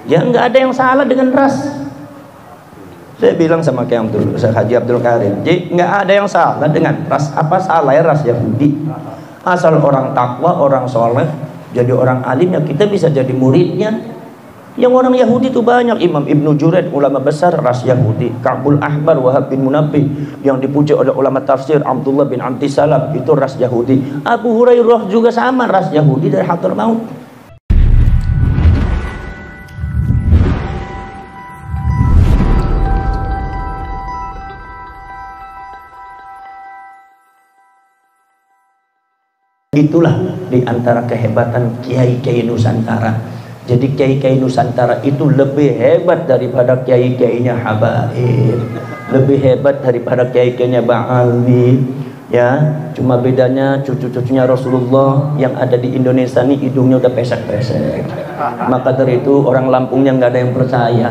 Ya nggak ada yang salah dengan ras. Saya bilang sama Kiai Haji Abdul Karim, jadi nggak ada yang salah dengan ras. Apa salahnya ras Yahudi? Asal orang takwa, orang soleh, jadi orang alim, ya kita bisa jadi muridnya. Yang orang Yahudi itu banyak. Imam Ibnu Juraid, ulama besar ras Yahudi. Ka'bul Ahbar, Wahab bin Munabbih, yang dipuji oleh ulama tafsir, Abdullah bin Abdissalam, itu ras Yahudi. Abu Hurairah juga sama, ras Yahudi dari Hadramaut. Itulah diantara kehebatan kiai-kiai Nusantara. Jadi kiai-kiai Nusantara itu lebih hebat daripada kiai-kiainya Habaib, lebih hebat daripada kiai-kiainya Ba'alwi. Ya, cuma bedanya cucu-cucunya Rasulullah yang ada di Indonesia nih hidungnya udah pesek-pesek. Maka dari itu orang Lampungnya nggak ada yang percaya.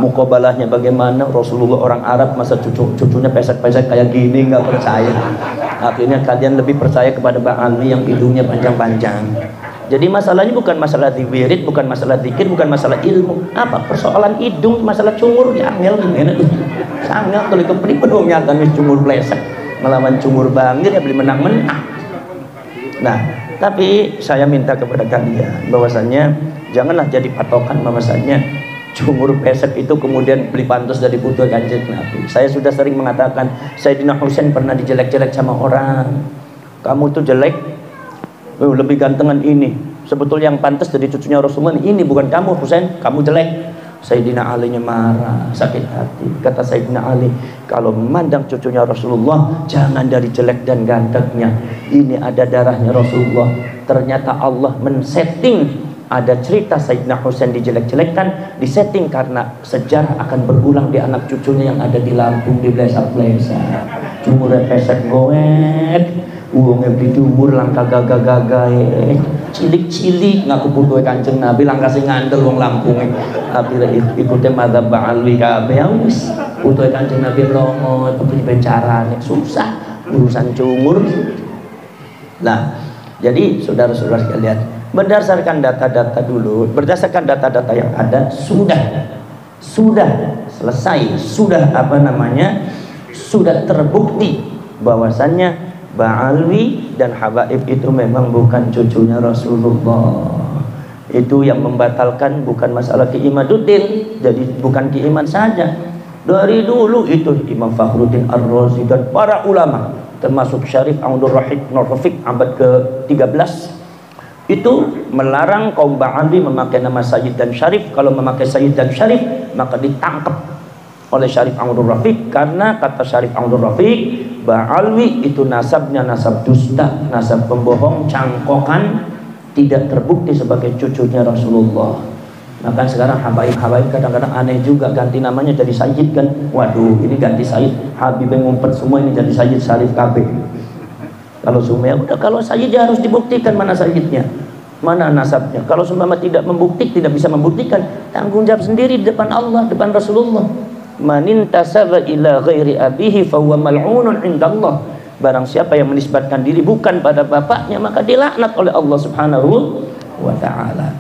Mukobalahnya bagaimana? Rasulullah orang Arab, masa cucunya pesek-pesek kayak gini, nggak percaya. Akhirnya kalian lebih percaya kepada Ba'alwi yang hidungnya panjang-panjang. Jadi masalahnya bukan masalah wirid, bukan masalah zikir, bukan masalah ilmu. Apa persoalan hidung, masalah cungur ya angel gimana tuh? Sangat tuh kepri pedungnya kan cungur pleset melawan cungur banget ya beli menang-menang. Nah, tapi saya minta kepada kalian bahwasannya janganlah jadi patokan bahwasannya cungur pesek itu kemudian beli pantas dari putu Kanjeng Nabi. Saya sudah sering mengatakan Sayyidina Husain pernah dijelek-jelek sama orang. Kamu tuh jelek, lebih gantengan ini. Sebetulnya yang pantas dari cucunya Rasulullah ini bukan kamu Husain, kamu jelek. Sayyidina Ali-nya marah, sakit hati. Kata Sayyidina Ali, kalau memandang cucunya Rasulullah jangan dari jelek dan gantengnya. Ini ada darahnya Rasulullah. Ternyata Allah men-setting, ada cerita Sayyidina Husain dijelek-jelekkan, disetting karena sejarah akan berulang di anak cucunya yang ada di Lampung, di Blesa-Blesa. Cumurnya pesek goet, uangnya dijumur langkah gagah-gagah, cilik-cilik ngaku butuh Kanjeng Nabi, langkah sing ngandel wong Lampung. Tapi ikutnya madzhab Ba'alwi kabeh wis butuh Kanjeng Nabi lomo kepriben carane susah urusan cumur. Nah, jadi saudara-saudara sekalian, berdasarkan data-data dulu, berdasarkan data-data yang ada sudah selesai, sudah sudah terbukti bahwasannya Ba'alwi dan Habaib itu memang bukan cucunya Rasulullah. Itu yang membatalkan bukan masalah Kiimaduddin, jadi bukan Kiiman saja. Dari dulu itu Imam Fakhruddin Ar-Razi dan para ulama termasuk Syarif Abdul Rahid Nurrafiq abad ke-13 itu melarang kaum Ba'alwi memakai nama Sayyid dan Syarif. Kalau memakai Sayyid dan Syarif maka ditangkap oleh Syarif Abdul Rafiq, karena kata Syarif Abdul Rafiq, Ba'alwi itu nasabnya nasab dusta, nasab pembohong, cangkokan, tidak terbukti sebagai cucunya Rasulullah. Maka sekarang Habaib kadang-kadang aneh juga, ganti namanya jadi Sayyid kan. Waduh, ini ganti Sayyid, Habib yang ngumpet semua ini jadi Sayyid Salif KB. Kalau semua udah, kalau Sayyid ya harus dibuktikan mana Sayyidnya, mana nasabnya. Kalau semua tidak membuktikan, tidak bisa membuktikan, tanggung jawab sendiri di depan Allah, depan Rasulullah. Manintasaba ila ghairi abihi fahuwa mal'unun indallah. Barang siapa yang menisbatkan diri bukan pada bapaknya maka dilaknat oleh Allah Subhanahu wa ta'ala.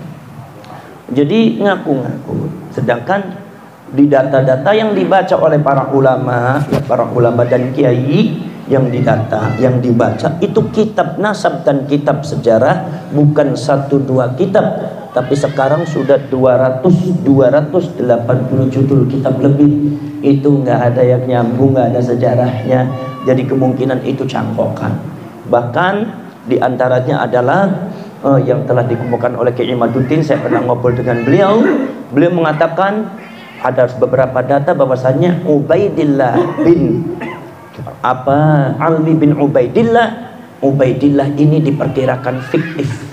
Jadi ngaku-ngaku, sedangkan di data-data yang dibaca oleh para ulama dan kiai yang didata, yang dibaca itu kitab nasab dan kitab sejarah, bukan 1-2 kitab, tapi sekarang sudah 280 judul kitab lebih. Itu nggak ada yang nyambung, nggak ada sejarahnya. Jadi kemungkinan itu cangkokan. Bahkan diantaranya adalah yang telah dikumpulkan oleh Kiai Imaduddin. Saya pernah ngobrol dengan beliau. Beliau mengatakan ada beberapa data bahwasannya Ubaidillah bin Alwi bin Ubaidillah ini diperkirakan fiktif.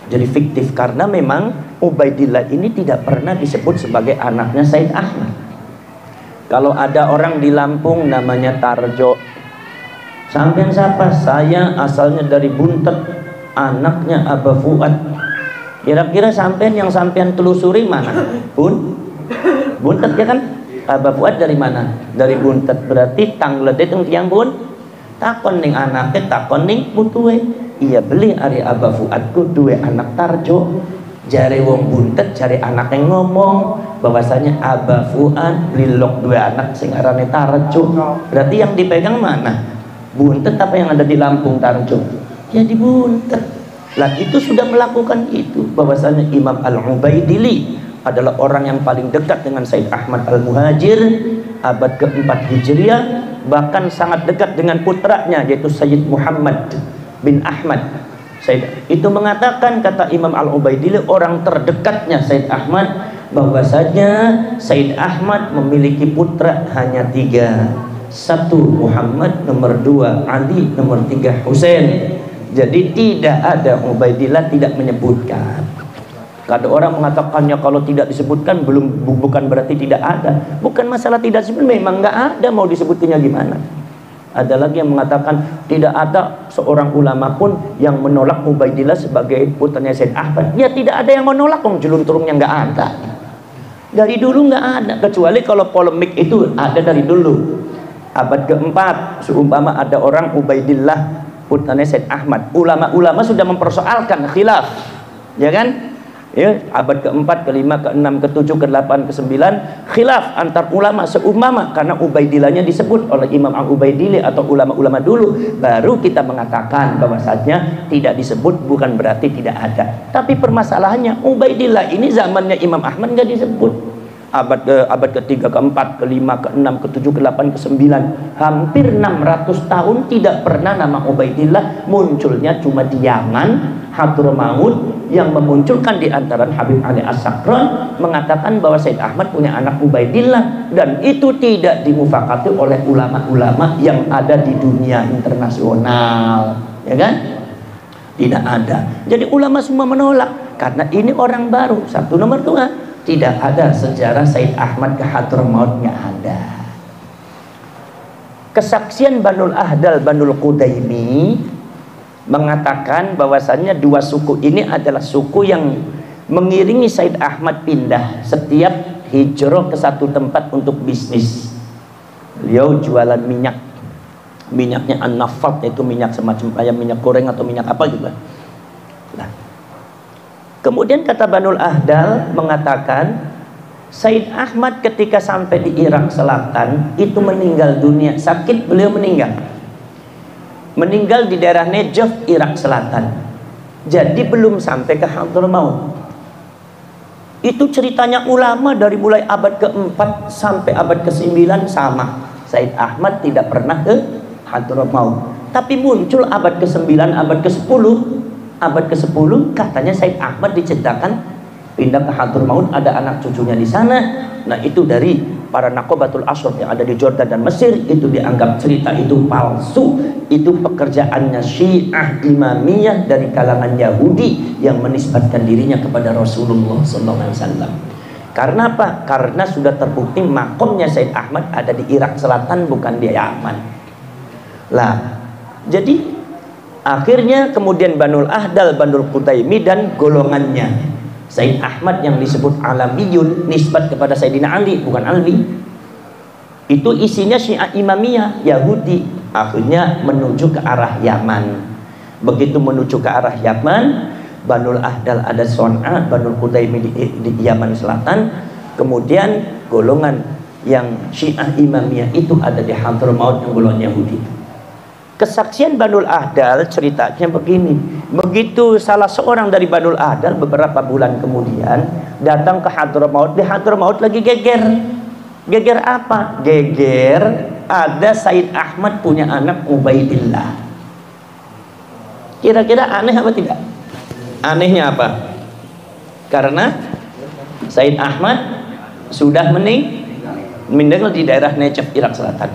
Jadi fiktif karena memang Ubaidillah ini tidak pernah disebut sebagai anaknya Said Ahmad. Kalau ada orang di Lampung namanya Tarjo, sampean siapa? Saya asalnya dari Buntet, anaknya Aba Fuad. Kira-kira sampean yang sampean telusuri mana? Buntet ya kan? Aba Fuad dari mana? Dari Buntet. Berarti tangledet yang bun. Takon ning anaknya, takon ning putuwe. Iya beli ari Aba Fuadku duwe anak Tarjo. Jare wong buntet, jare anak yang ngomong bahwasanya Aba Fuad lilok dua anak sing arane Tarjo. Berarti yang dipegang mana? Buntet apa yang ada di Lampung Tarjo? Ya di buntet. Lah itu sudah melakukan itu, bahwasanya Imam Al-Ubaidili adalah orang yang paling dekat dengan Said Ahmad Al-Muhajir abad keempat Hijriah, bahkan sangat dekat dengan putranya yaitu Sayyid Muhammad bin Ahmad. Said itu mengatakan, kata Imam Al-Ubaidili, orang terdekatnya Said Ahmad, bahwasanya Said Ahmad memiliki putra hanya 3. 1 Muhammad, nomor 2 Ali, nomor 3 Husain. Jadi tidak ada, Ubaidillah tidak menyebutkan. Kada orang mengatakannya kalau tidak disebutkan bukan berarti tidak ada. Bukan masalah tidak disebut, memang nggak ada, mau disebutnya gimana. Ada lagi yang mengatakan tidak ada seorang ulama pun yang menolak Ubaidillah sebagai putranya Said Ahmad. Ya tidak ada yang menolak, jelunturungnya nggak ada. Dari dulu nggak ada, kecuali kalau polemik itu ada dari dulu. Abad keempat, seumpama ada orang Ubaidillah putranya Said Ahmad, ulama-ulama sudah mempersoalkan khilaf, ya kan? Ya, abad keempat, kelima, keenam, ketujuh, ke-8, ke-9 khilaf antar ulama seumpama, karena Ubaidillahnya disebut oleh Imam Al-Ubaidili atau ulama-ulama dulu, baru kita mengatakan bahwasanya tidak disebut bukan berarti tidak ada. Tapi permasalahannya Ubaidillah ini zamannya Imam Ahmad nggak disebut. Abad ketiga, keempat, kelima, keenam, ketujuh, ke-8, ke-9, hampir 600 tahun tidak pernah nama Ubaidillah munculnya, cuma di Yaman, Hadramaut, yang memunculkan di antara Habib Ali As-Sakran mengatakan bahwa Said Ahmad punya anak Ubaidillah, dan itu tidak dimufakati oleh ulama-ulama yang ada di dunia internasional, ya kan? Tidak ada. Jadi ulama semua menolak karena ini orang baru. Satu, nomor 2, tidak ada sejarah Said Ahmad ke Hadramaut, nggak ada. Kesaksian Banul Ahdal, Banul Qudaimi mengatakan bahwasannya dua suku ini adalah suku yang mengiringi Said Ahmad pindah setiap hijrah ke satu tempat untuk bisnis. Beliau jualan minyak, minyaknya An-Nafat, yaitu minyak semacam kayak minyak goreng atau minyak apa juga. Nah, kemudian kata Banul Ahdal mengatakan Said Ahmad ketika sampai di Irak Selatan itu meninggal dunia, sakit, beliau meninggal di daerah Najaf, Irak Selatan. Jadi belum sampai ke Hadramaut. Itu ceritanya ulama dari mulai abad ke-4 sampai abad ke-9 sama. Said Ahmad tidak pernah ke Hadramaut. Tapi muncul abad ke-9, abad ke-10. Abad ke-10 katanya Said Ahmad diceritakan pindah ke Hadramaut, ada anak cucunya di sana. Nah itu dari para Naqobatul Ashraf yang ada di Jordan dan Mesir, itu dianggap cerita itu palsu. Itu pekerjaannya Syiah Imamiyah dari kalangan Yahudi yang menisbatkan dirinya kepada Rasulullah SAW. Karena apa? Karena sudah terbukti makomnya Said Ahmad ada di Irak Selatan, bukan di Yaman. Lah, jadi akhirnya kemudian Banul Ahdal, Banul Qudaimi dan golongannya Said Ahmad yang disebut Alamiyun, nisbat kepada Sayyidina Ali, bukan Alwi. Itu isinya Syiah Imamiyah, Yahudi. Akhirnya menuju ke arah Yaman. Begitu menuju ke arah Yaman, Banul Ahdal ada Son'a, Banul Qudaimi di Yaman Selatan. Kemudian golongan yang Syiah Imamiyah itu ada di Hadramaut, yang golongan Yahudi. Kesaksian Banul Ahdal ceritanya begini. Begitu salah seorang dari Banul Ahdal beberapa bulan kemudian datang ke Hadramaut. Di Hadramaut lagi geger. Geger apa? Geger ada Said Ahmad punya anak Ubaidillah. Kira-kira aneh apa tidak? Anehnya apa? Karena Said Ahmad sudah meninggal di daerah Najaf, Irak Selatan.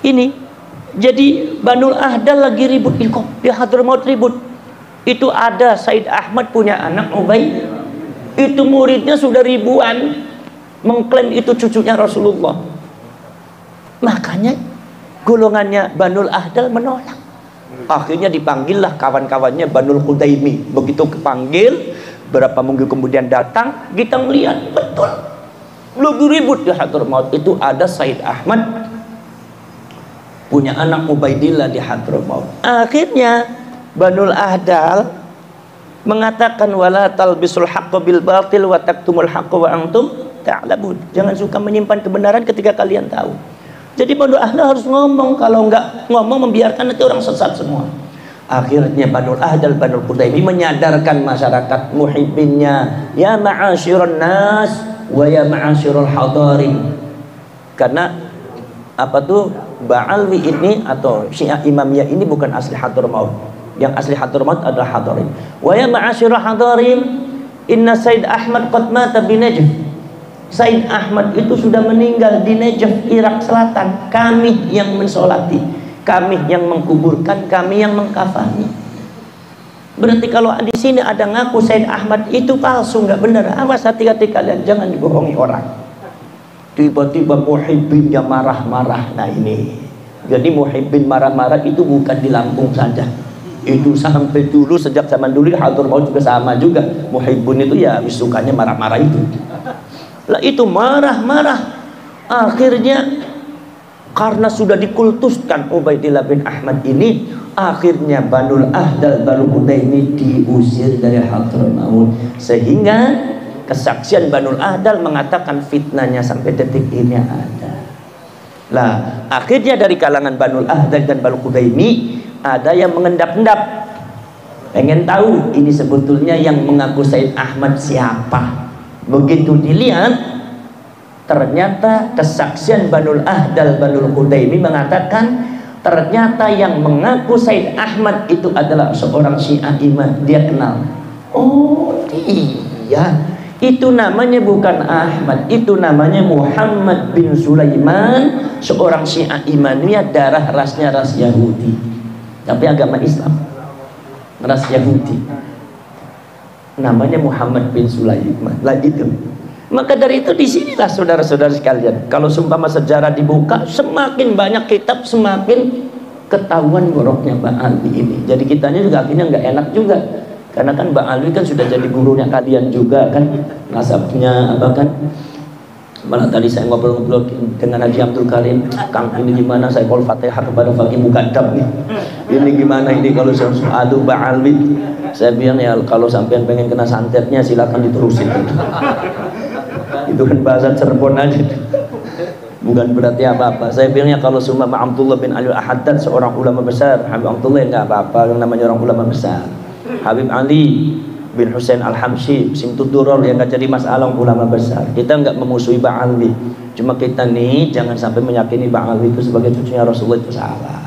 Ini jadi Banul Ahdal lagi ribut di Hadramaut, ribut. Itu ada Said Ahmad punya anak Ubaid. Itu muridnya sudah ribuan, mengklaim itu cucunya Rasulullah. Makanya golongannya Banul Ahdal menolak. Akhirnya dipanggillah kawan-kawannya Banul Qudaimi. Begitu kepanggil, berapa minggu kemudian datang, kita melihat betul lagi ribut di Hadramaut. Itu ada Said Ahmad punya anak Ubaidillah di Hadramaut. Akhirnya Banul Ahdal mengatakan wala talbisul haqqo bil batil wa taktumul haqqo wa antum ta'lamun. Jangan suka menyimpan kebenaran ketika kalian tahu. Jadi Banul Ahdal harus ngomong, kalau enggak ngomong membiarkan nanti orang sesat semua. Akhirnya Banul Ahdal, Banul Qutaimi menyadarkan masyarakat muhibbinnya, ya ma'asyiron nas wa ya ma'asyiral hadarin. Karena apa tuh, Ba'alwi ini atau Syiah Imamiyah ini bukan asli Hadramaut. Yang asli Hadramaut adalah Hadarin. Wa ya ma'asyiral hadarin, inna Said Ahmad qad mata bi Najaf. Said Ahmad itu sudah meninggal di Najaf, Irak Selatan. Kami yang mensolati, kami yang mengkuburkan, kami yang mengkafani. Berarti kalau di sini ada ngaku Said Ahmad itu palsu, nggak benar. Awas, hati-hati kalian, jangan dibohongi orang. Tiba-tiba muhibbinnya marah-marah. Nah ini, jadi muhibbin marah-marah itu bukan di Lampung saja, itu sampai dulu, sejak zaman dulu Hadramaut juga sama juga. Muhibbun itu ya sukanya marah-marah itu. Lah itu marah-marah, akhirnya karena sudah dikultuskan Ubaidillah bin Ahmad ini, akhirnya Banul Ahdal, Banul Qutaimi diusir dari Hadramaut. Sehingga kesaksian Banul Ahdal mengatakan fitnahnya sampai detik ini ada. Lah akhirnya dari kalangan Banul Ahdal dan Banul Qutaimi ada yang mengendap-endap, pengen tahu ini sebetulnya yang mengaku Said Ahmad siapa. Begitu dilihat, ternyata kesaksian Banul Ahdal, Banul Qutaimi mengatakan ternyata yang mengaku Said Ahmad itu adalah seorang Syiah Imam. Dia kenal, oh dia itu namanya bukan Ahmad, itu namanya Muhammad bin Sulaiman, seorang Syiah Imamiyah, darah rasnya ras Yahudi, tapi agama Islam, ras Yahudi. Namanya Muhammad bin Sulaiman. Lah itu. Maka dari itu disinilah saudara-saudara sekalian, kalau sumpama sejarah dibuka, semakin banyak kitab semakin ketahuan boroknya Ba'alwi ini. Jadi kitanya juga akhirnya nggak enak juga, karena kan Ba'alwi kan sudah jadi gurunya kalian juga kan, nasabnya apa kan. Malah tadi saya ngobrol-ngobrol dengan Haji Abdul Karim, Kang ini gimana saya kalau Fatihah kepada Fakih Mukaddam nih, ini gimana ini kalau saya aduh Ba'alwi. Saya bilang ya kalau sampean pengen kena santetnya silakan diterusin. Itu kan bahasa Cirebon aja, bukan berarti apa-apa. Saya bilangnya kalau Sumama Abdullah bin Ali Al-Haddad seorang ulama besar, Habib Abdullah enggak apa-apa, yang namanya orang ulama besar. Habib Ali bin Husain Al-Hamshi Simtuduror yang enggak jadi masalah, ulama besar. Kita enggak memusuhi Ba'alwi, cuma kita nih jangan sampai meyakini Ba'alwi itu sebagai cucunya Rasulullah, itu salah.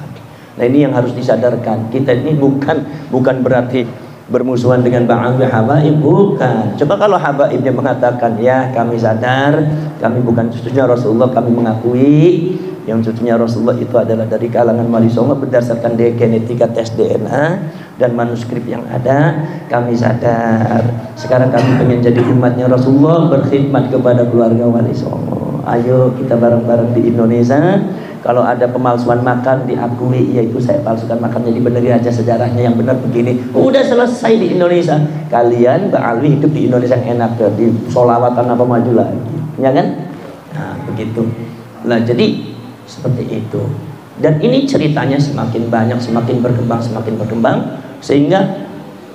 Nah ini yang harus disadarkan. Kita ini bukan berarti bermusuhan dengan Ba'alwi habaib, bukan. Coba kalau habaibnya mengatakan ya kami sadar kami bukan cucunya Rasulullah, kami mengakui yang cucunya Rasulullah itu adalah dari kalangan Wali Songo berdasarkan genetika tes DNA dan manuskrip yang ada, kami sadar sekarang kami pengen jadi umatnya Rasulullah, berkhidmat kepada keluarga Wali Songo. Ayo kita bareng-bareng di Indonesia. Kalau ada pemalsuan makam diakui, yaitu saya palsukan makamnya, dibeneri aja sejarahnya yang benar begini. Udah selesai di Indonesia. Kalian Ba'alwi hidup di Indonesia yang enak, di solawatan apa maju lagi, ya kan? Nah begitu. Nah jadi seperti itu. Dan ini ceritanya semakin banyak, semakin berkembang, sehingga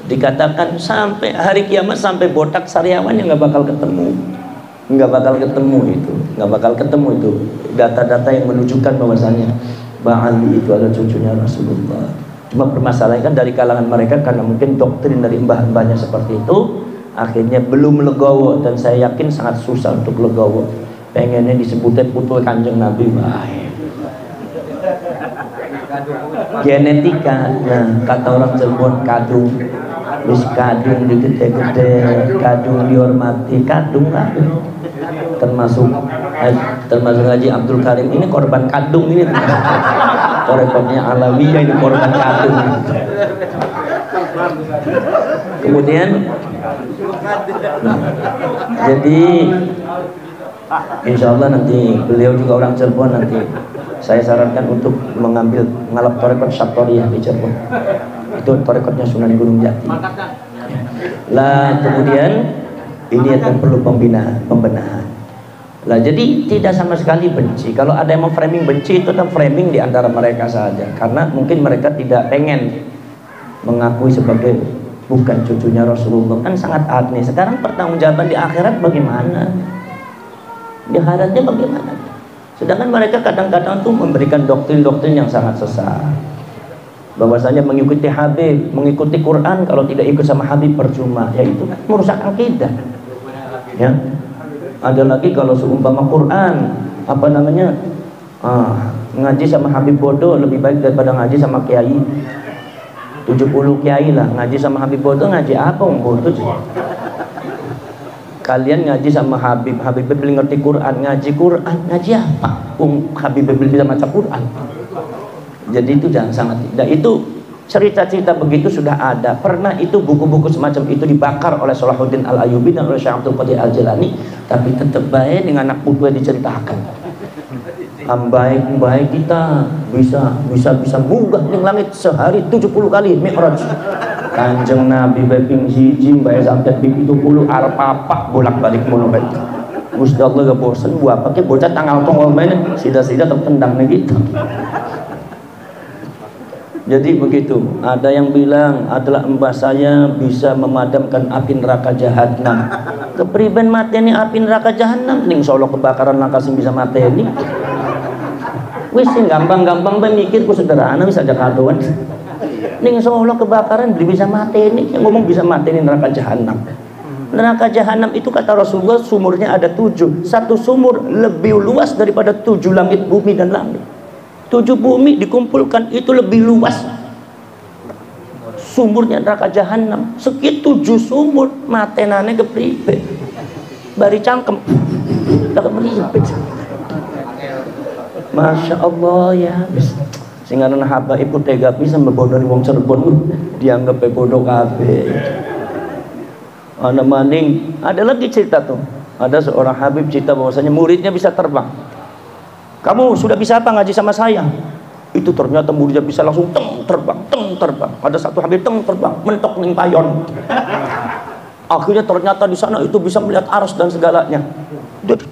dikatakan sampai hari kiamat, sampai botak sariawan yang nggak bakal ketemu. Nggak bakal ketemu itu data-data yang menunjukkan bahwasannya Ba'alwi itu adalah cucunya Rasulullah. Cuma permasalahan kan dari kalangan mereka, karena mungkin doktrin dari mbah-mbahnya seperti itu, akhirnya belum legowo, dan saya yakin sangat susah untuk legowo. Pengennya disebutnya putul Kanjeng Nabi, baik. Genetika, nah kata orang Cirebon kadung, wis kadung digede-gede, kadung dihormati, kadung lah. Termasuk Haji Abdul Karim ini korban kadung ini, korekornya Alawiyah ini korban kadung. Kemudian jadi insya Allah nanti beliau juga orang Cirebon, nanti saya sarankan untuk ngalap torekot Syaktoriyah di Cirebon. Itu torekotnya Sunan Gunung Jati. Lah kemudian ini akan perlu pembenahan. Lah jadi tidak sama sekali benci. Kalau ada yang memframing benci, itu kan framing di antara mereka saja, karena mungkin mereka tidak pengen mengakui sebagai bukan cucunya Rasulullah, kan sangat aneh. Sekarang pertanggungjawaban di akhirat bagaimana? Di akhiratnya bagaimana? Sedangkan mereka kadang-kadang tuh memberikan doktrin-doktrin yang sangat sesat. Bahwasanya mengikuti Habib, mengikuti Quran, kalau tidak ikut sama Habib percuma, yaitu merusak akidah. Ya. Ada lagi kalau seumpama Quran, apa namanya? Ngaji sama Habib bodoh lebih baik daripada ngaji sama kiai. 70 kiai lah ngaji sama Habib bodoh, ngaji apa bodoh sih? Kalian ngaji sama Habib beli ngerti Quran, ngaji ngaji apa? Habib beli bisa baca Quran. Jadi itu jangan sangat. Dan itu cerita-cerita begitu sudah ada. Pernah itu buku-buku semacam itu dibakar oleh Salahuddin Al-Ayyubi dan oleh Syekh Abdul Qadir Al-Jilani, tapi tetap baik dengan anak putu diceritakan. Baik kita bisa munggah di langit sehari 70 kali mi'raj. Kanjeng Nabi beping siji bae sampai 70 arep apa bolak-balik mono bae. Gusti Allah gak bosan buat pakai bocah tanggal tongol main sida-sida tertendang gitu. Jadi begitu. Ada yang bilang adalah mbah saya bisa memadamkan api neraka jahanam. Kepriben mateni api neraka jahanam ning Solo kebakaran langka sing bisa mateni. Wis sing gampang-gampang bae mikir ku sederhana wis aja kadoan. Ning Solo kebakaran beli bisa mateni, yang ngomong bisa mateni neraka jahanam. Neraka jahanam itu kata Rasulullah sumurnya ada 7. Satu sumur lebih luas daripada 7 langit bumi dan langit. 7 bumi dikumpulkan itu lebih luas sumurnya neraka jahanam. Sekitu 7 sumur matenane kepribe. Bari cangkem. Tak melipit. Masya Allah ya. Sehingga anak habaib ku tega pisan mbebodo wong Cirebon dianggap bodoh kabeh. Ana maning ada lagi cerita tuh. Ada seorang habib cerita bahwasanya muridnya bisa terbang. Kamu sudah bisa apa ngaji sama saya? Itu ternyata muridnya bisa langsung terbang. Ada satu habib terbang, mentok ning payon. Akhirnya ternyata di sana itu bisa melihat aras dan segalanya. Jadi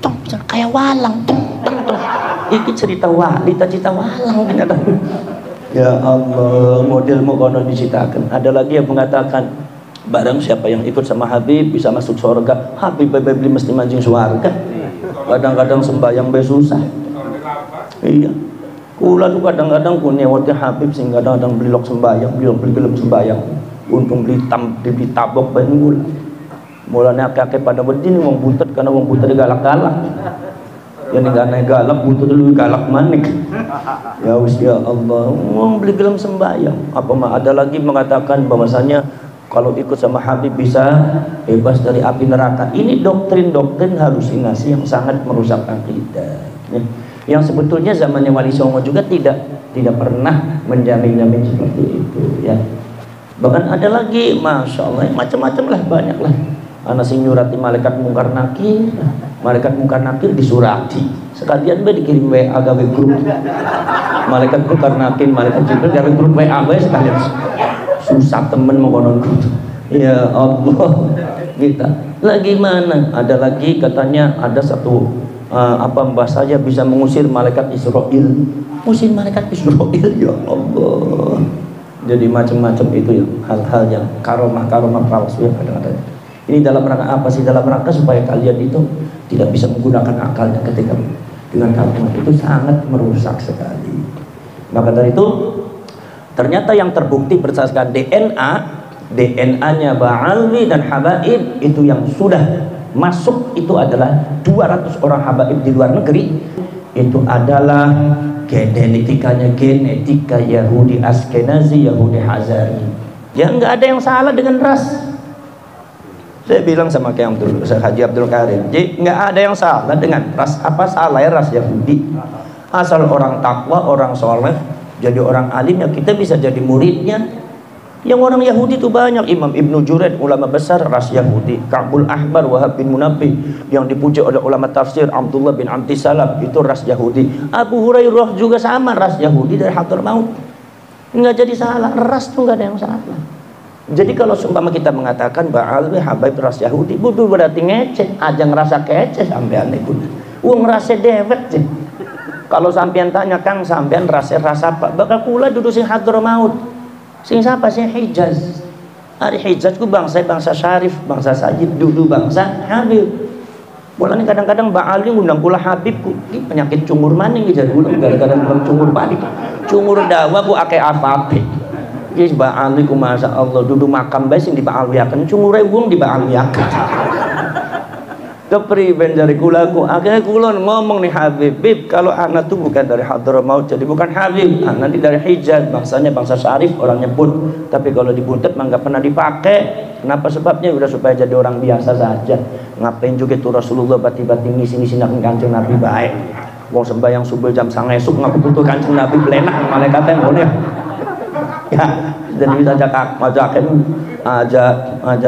kayak walang. Iki cerita wali, cerita walang ternyata. Ya Allah, modelmu kono diceritakan. Ada lagi yang mengatakan barang siapa yang ikut sama Habib bisa masuk surga. Habib beli mesti mancing surga. Kadang-kadang sembahyang be susah. Iya. Kula tuh kadang-kadang ku nyewoti Habib sing kadang-kadang beli lok sembahyang, beli gelem sembahyang. Untung beli tabok bae kula. Mulane akeh-akeh pada wedi wong butet karena wong butet galak-galak. Ya ning galak butet dulu galak manik. Ya wis ya Allah, wong beli gelem sembahyang. Apa mah ada lagi mengatakan bahwasanya kalau ikut sama Habib bisa bebas dari api neraka. Ini doktrin-doktrin halusinasi yang sangat merusak akidah. Yang sebetulnya zamannya Wali Songo juga tidak pernah menjamin seperti itu ya. Bahkan ada lagi Masya Allah macam-macam lah, banyak lah. Ana sing nyurati malaikat mungkar nakir, malaikat mungkar nakir disurati sekalian be dikirim WA gawe grup. Malaikat mungkar nakir, malaikat jibril gawe grup WA bae sekalian. Susah temen mau konon grup. Ya Allah kita lagi mana? Ada lagi katanya ada satu mbah saya bisa mengusir malaikat Israel. Usir malaikat Israel ya Allah. Jadi macam-macam itu ya, hal-hal yang karomah palsu yang kadang-kadang. Ini dalam rangka apa sih? Dalam rangka supaya kalian itu tidak bisa menggunakan akalnya ketika dengan kalimat itu sangat merusak sekali. Maka dari itu ternyata yang terbukti berdasarkan DNA-nya Ba'alwi dan Habaib itu yang sudah masuk itu adalah 200 orang habaib di luar negeri. Itu adalah genetika Yahudi Askenazi, Yahudi Hazari. Ya nggak ada yang salah dengan ras. Saya bilang sama Haji Abdul Karim, jadi nggak ada yang salah dengan ras. Apa salah ya ras Yahudi? Asal orang takwa, orang soleh, jadi orang alim ya kita bisa jadi muridnya. Yang orang Yahudi itu banyak. Imam Ibnu Juraid, ulama besar ras Yahudi. Ka'bul Ahbar, Wahab bin Munabbih yang dipuji oleh ulama tafsir, Abdullah bin Abdissalam itu ras Yahudi. Abu Hurairah juga sama ras Yahudi dari Hadramaut. Nggak jadi salah, ras tuh nggak ada yang salah. Jadi kalau seumpama kita mengatakan Ba'alwi Habaib ras Yahudi, butuh berarti ngeceh, aja ngerasa kece sampean iku. Wong rase dewek sih. Kalau sampean tanya Kang sampean rasa apa? Bakal kula duduk sing Hadramaut. Sing siapa sih Hijaz. Hari Hijaz ku bangsa Syarif, bangsa Sajid, dulu bangsa Habib. Mulane kadang-kadang Mbak Ali ngundang kula Habibku, iki penyakit cungur maning iki jare kula gara-gara ngundang cungur padi. Cungur dawa ku akeh apa-apa. Iki Mbak Ali ku masyaallah dudu makam bae sing dibaaliaken cungure wong dibaaliaken. Kepriben dari kula ku akhirnya kula ngomong nih Habib, Bib, kalau anak tuh bukan dari Hadramaut jadi bukan Habib, nanti dari Hijaz, bangsanya bangsa Syarif, orangnya pun, tapi kalau dibuntet mah nggak pernah dipakai. Kenapa sebabnya? Udah supaya jadi orang biasa saja. Ngapain juga tuh Rasulullah bati-bati ngisi-ngisi nak Kanjeng Nabi baik. Wong sembahyang subuh jam 9 esuk ngaku butuh Kanjeng Nabi belenak malaikatnya ngono ya. Dan bisa aja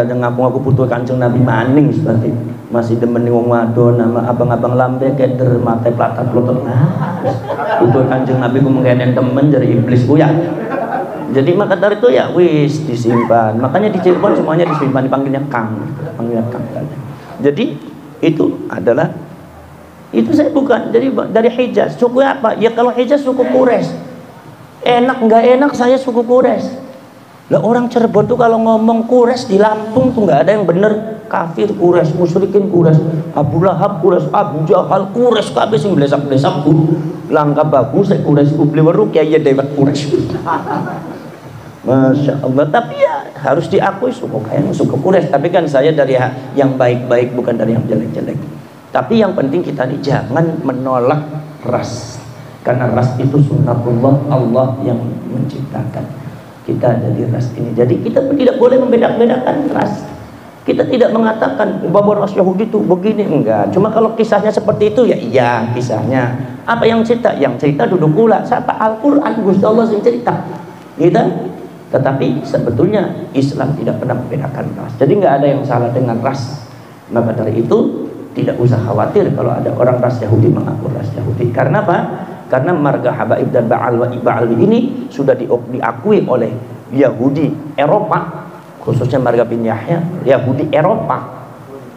ngaku butuh Kanjeng Nabi maning seperti masih demen wong wadon nama abang-abang lambe keder mate platat plotot butuh Kanjeng Nabi ku menggandeng temen dari iblis ku ya. Jadi maka dari itu ya wis disimpan. Makanya di Cirebon semuanya disimpan, dipanggilnya Kang, panggilnya Kang. Jadi itu adalah itu saya bukan dari Hijaz. Suku apa? Ya kalau Hijaz suku Quraisy. Enak nggak enak saya suku Quraisy. Lah orang Cirebon tuh kalau ngomong Quraisy di Lampung tuh nggak ada yang bener. Kafir Quraisy, musyrikin Quraisy, Abu Lahab Quraisy, Abu Jahal Quraisy, kabeh sing blesak-blesak ku. Langka bagus saya Quraisy ku beli weru kiai dewek Quraisy. Masya Allah, tapi ya harus diakui suku kayaknya suku Quraisy. Tapi kan saya dari yang baik-baik bukan dari yang jelek-jelek. Tapi yang penting kita nih jangan menolak ras, karena ras itu sunnatullah, Allah yang menciptakan kita jadi ras ini. Jadi kita tidak boleh membeda-bedakan ras. Kita tidak mengatakan bahwa ras Yahudi itu begini, enggak. Cuma kalau kisahnya seperti itu ya iya kisahnya. Apa yang cerita? Yang cerita duduk pula siapa? Al-Qur'an, Gusti Allah yang cerita. Gitu. Tetapi sebetulnya Islam tidak pernah membedakan ras. Jadi enggak ada yang salah dengan ras. Maka dari itu tidak usah khawatir kalau ada orang ras Yahudi mengaku ras Yahudi. Karena apa? Karena marga Habaib dan Ba'alwi ini sudah diakui oleh Yahudi Eropa, khususnya marga bin Yahya, Yahudi Eropa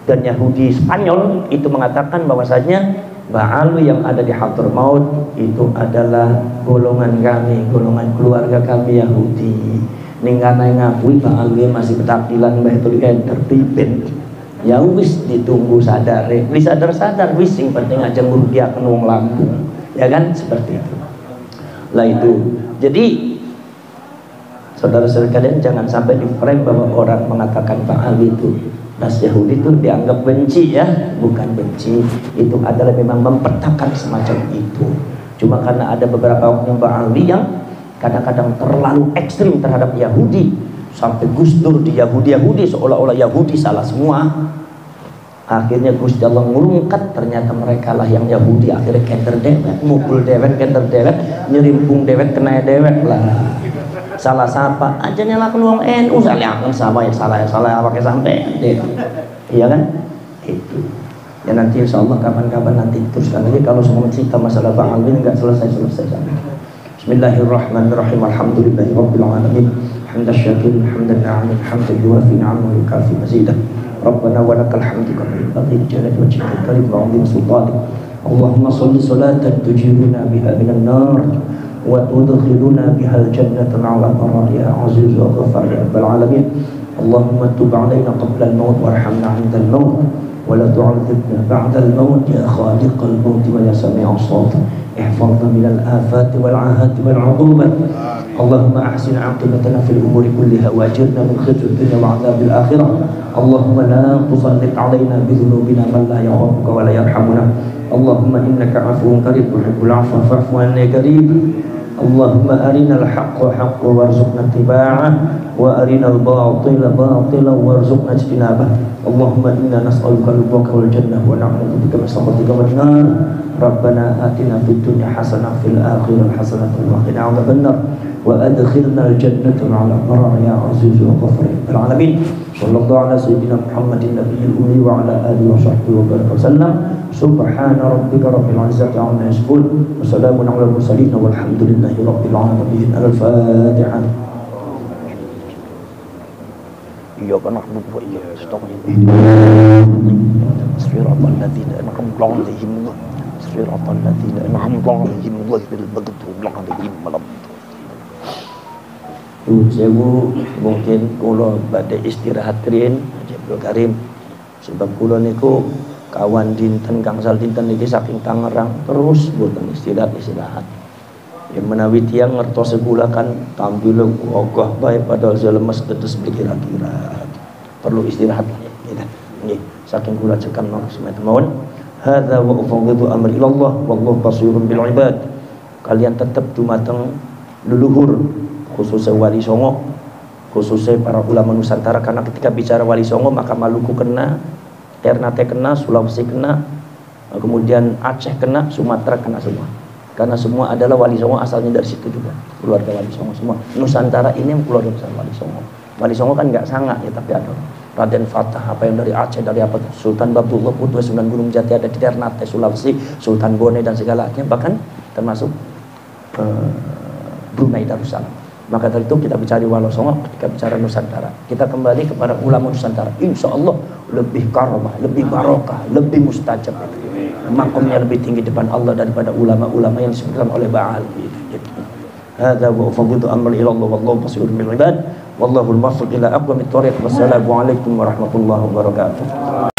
dan Yahudi Spanyol itu mengatakan bahwasanya Ba'alwi yang ada di Hadramaut itu adalah golongan kami, golongan keluarga kami Yahudi. Ninggana ngakui Ba'alwi masih ketakdilan Baitul terpimpin. Ya wis ditunggu sadar, disadar-sadar wis sing penting aja ngrugiaken wong Lampung. Ya kan seperti itu. Lah itu. Jadi saudara-saudara kalian jangan sampai di frame bahwa orang mengatakan Ba'alwi itu ras Yahudi itu dianggap benci ya, bukan benci, itu adalah memang mempertakan semacam itu. Cuma karena ada beberapa oknum Ba'alwi yang kadang-kadang terlalu ekstrim terhadap Yahudi sampai Gus Dur di Yahudi seolah-olah Yahudi salah semua. Akhirnya Gusti Allah ngurungkat ternyata mereka lah yang Yahudi, akhirnya kenter dewek, mukul dewek, kenter dewek, nyerimpung dewek, kena dewek lah. Salah siapa aja nyalakan uang NU, salah sama ya salah pakai sampai deh. Iya kan? Itu. Ya nanti insya Allah kapan-kapan nanti teruskan lagi kalau semua cerita masalah Ba'alwi nggak selesai sampai. Bismillahirrahmanirrahim. Alhamdulillahirabbil alamin. Hamdan syakirin, hamdan na'imin, hamdan yuwafi ni'amahu wa yukafi mazidah. Rabbana wa lakal hamdu kama yanbaghi li jalali wajhikal karim wa 'azimi sultanik. Allahumma shalli salatan tujiruna biha minan nar wa tudkhiluna bihal jannata ma'al abrar ya aziz wa ghafar ya rabbal alamin. Allahumma tub 'alaina qabla al-maut warhamna 'inda al-maut wa la tu'adzibna ba'da al-maut ya khaliqal maut wa ya sami'as sawt. Ihfazna minal afati wal 'ahati wal 'uqubat. Allahumma ahsin 'aqibatana fil umuri kulliha wa ajirna min khizyid dunya wa 'adzabil akhirah. Allahumma la tusallit 'alaina bi dhunubina man la yakhafuka wa la yarhamuna. Allahumma innaka 'afuwwun karim tuhibbul 'afwa fa'fu 'anna ya karim. Allahumma arinal haqqa haqqan warzuqna ittiba'ah wa arinal batila batilan warzuqna ijtinabah. Allahumma inna nas'aluka ridhaka wal jannah wa na'udzu bika min sakhatika wan nar. Rabbana atina fid dunya hasanah fil akhirati hasanah wa qina 'adzabannar wa adkhilna al jannata ma'al abrar ya aziz wa ghafur ya rabbal alamin. Sallallahu ala sayyidina Muhammadin nabiyil ummi wa ala alihi wa sahbihi wa baraka wasallam. Subhana rabbika rabbil izzati 'amma yasifun wa salamun 'alal mursalin walhamdulillahi rabbil alamin. Al-Fatihah. Iyyaka na'budu wa iyyaka nasta'in. Shiratal ladzina an'amta 'alaihim Shiratal ladzina an'amta 'alaihim ghairil maghdubi 'alaihim waladdallin. Sewu mungkin kula badhe istirahat rin Abdul Karim sebab kula niku kawan dinten gangsal dinten niki saking Tangerang terus boten istirahat yang menawi tiang ngertos kula kan tampil ogah bae padahal lemes tetes berkira-kira perlu istirahat gitu nggih saking kula cekam semeton mawon hadza wa ufawwidu amri ilallah wallahu basirun bil ibad kalian tetap dumateng leluhur khususnya Wali Songo, khususnya para ulama Nusantara, karena ketika bicara Wali Songo maka Maluku kena, Ternate kena, Sulawesi kena, kemudian Aceh kena, Sumatera kena semua, karena semua adalah Wali Songo asalnya dari situ juga, keluarga Wali Songo semua. Nusantara ini keluarga besar Wali Songo. Wali Songo kan nggak sangat ya, tapi ada Raden Fatah apa yang dari Aceh, dari apa Sultan Babdullah Kudus, Sunan Gunung Jati, ada di Ternate, Sulawesi, Sultan Bone dan segalanya, bahkan termasuk Brunei Darussalam. Maka dari itu kita bicara Wali Songo, ketika bicara Nusantara kita kembali kepada ulama Nusantara, insya Allah lebih karomah, lebih barokah, lebih mustajab, makomnya lebih tinggi depan Allah daripada ulama-ulama yang disebutkan oleh Ba'al. Hadza wa ufawwidu amri ila Allah wallahu basirun bil ibad wallahu al-muwaffiq ila aqwamit thoriq. Wassalamu alaikum warahmatullahi wabarakatuh.